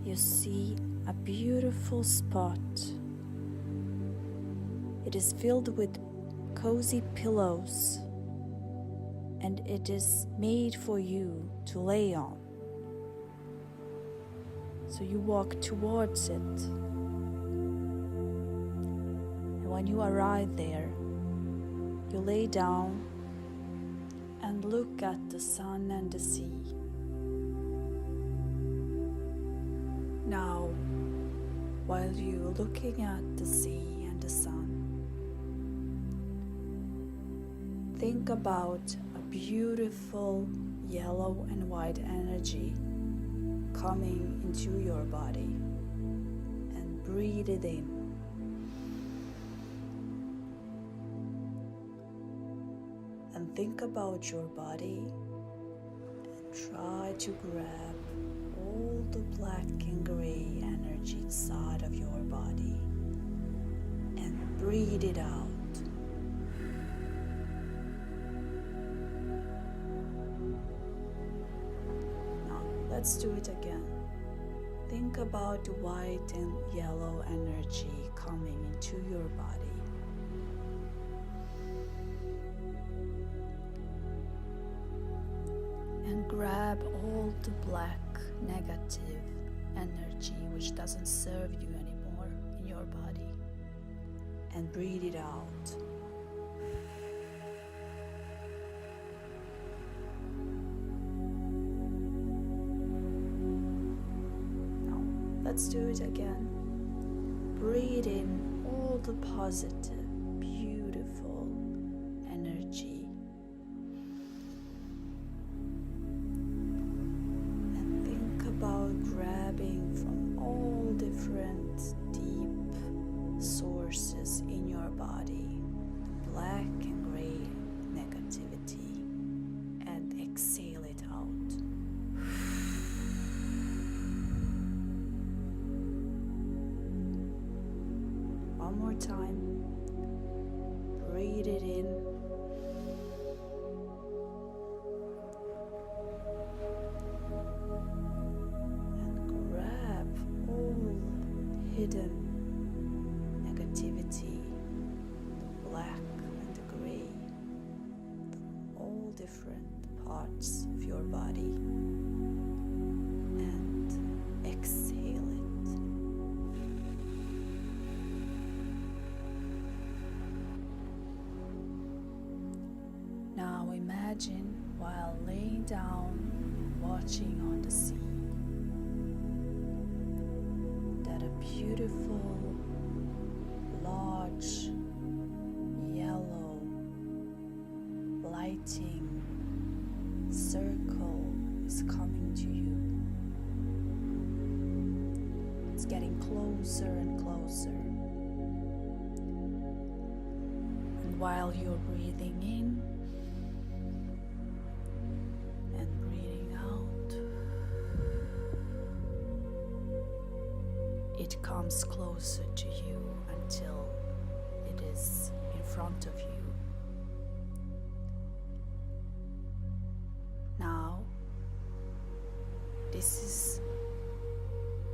you see a beautiful spot. It is filled with cozy pillows, and it is made for you to lay on. So you walk towards it. And when you arrive there, you lay down and look at the sun and the sea. Now, while you're looking at the sea and the sun, think about a beautiful yellow and white energy coming into your body, and breathe it in. And think about your body and try to grab all the black and gray energy inside of your body and breathe it out. Now let's do it again. Think about the white and yellow energy coming into your body. And grab all the black negative energy which doesn't serve you anymore in your body and breathe it out. Now let's do it again. Breathe in all the positive, beautiful energy. About grabbing from all different deep sources in your body, black and gray negativity, and exhale it out. One more time. Breathe it in. Hidden negativity, the black and the gray, from all different parts of your body, and exhale it. Now imagine while laying down, watching on the sea, beautiful, large, yellow, lighting circle is coming to you. It's getting closer and closer. And while you're breathing in and breathing out, it comes closer to you until it is in front of you. Now, this is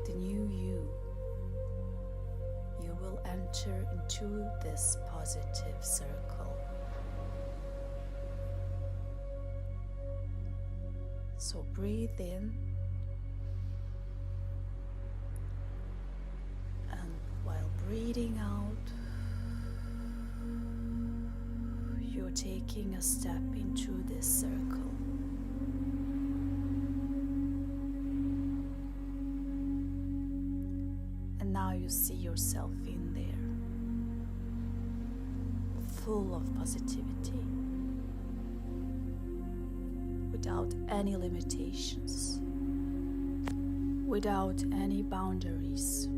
the new you. You will enter into this positive circle. So breathe in. Breathing out, you're taking a step into this circle. And now you see yourself in there, full of positivity, without any limitations, without any boundaries.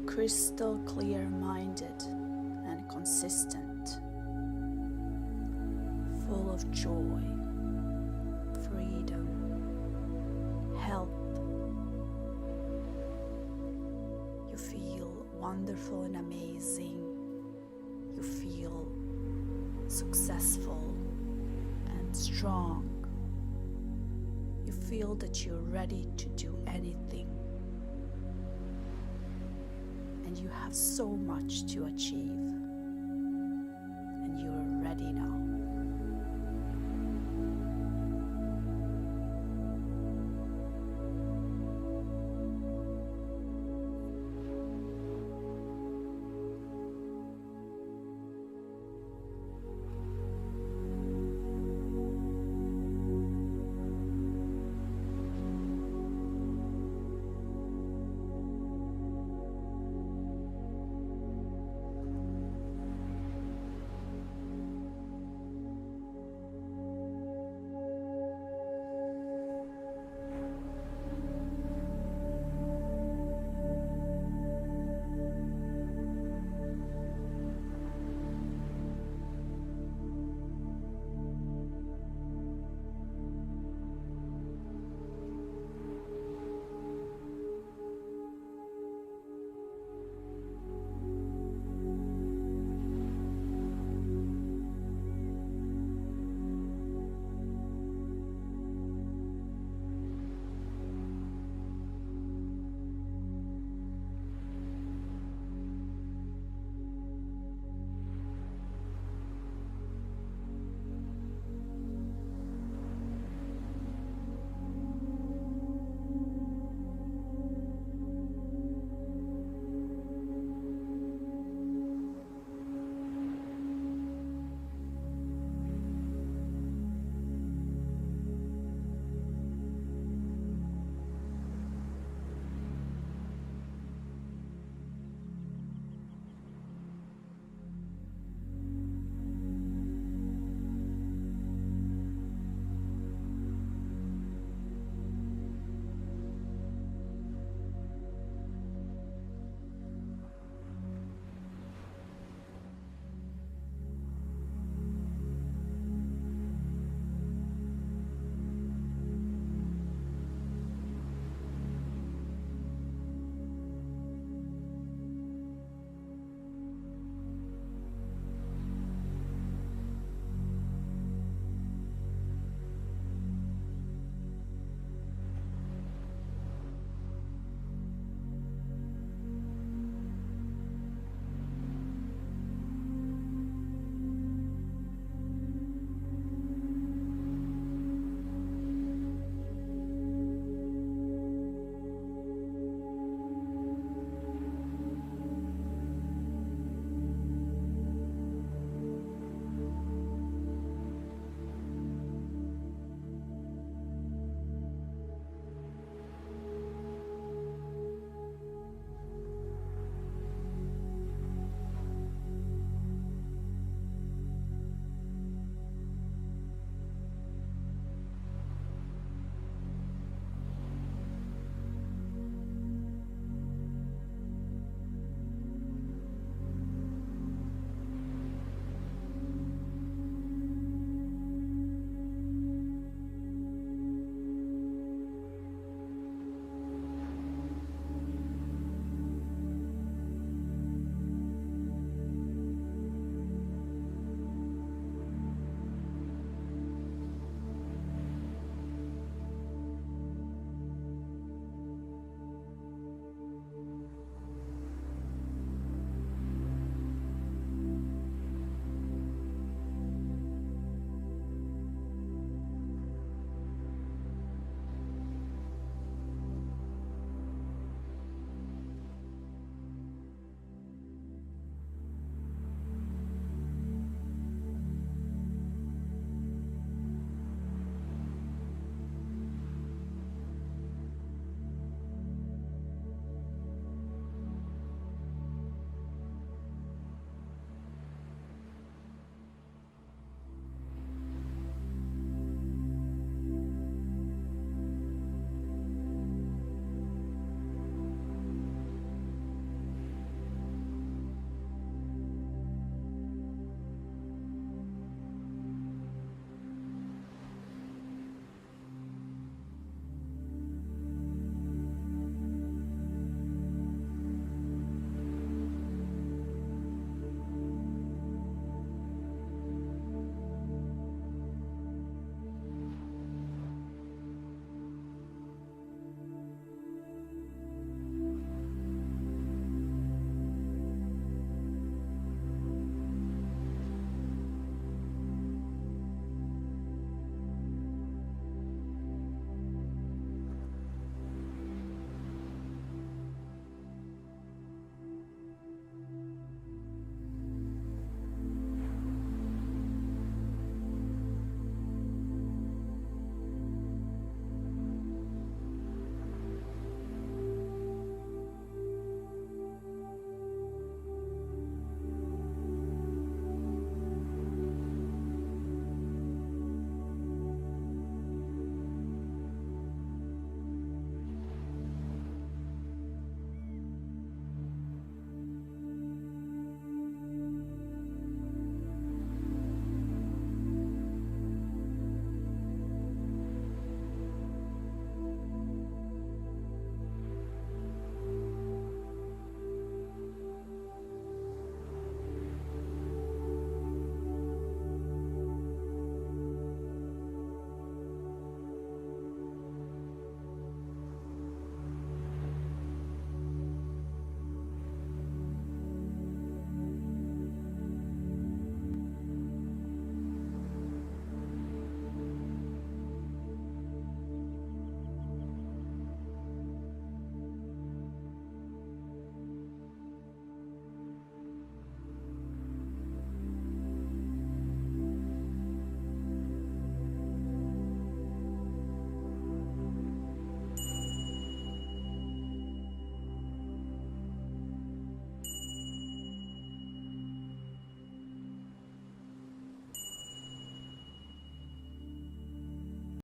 Crystal clear-minded and consistent, full of joy, freedom, help. You feel wonderful and amazing. You feel successful and strong feel that you're ready to do anything. And you have so much to achieve.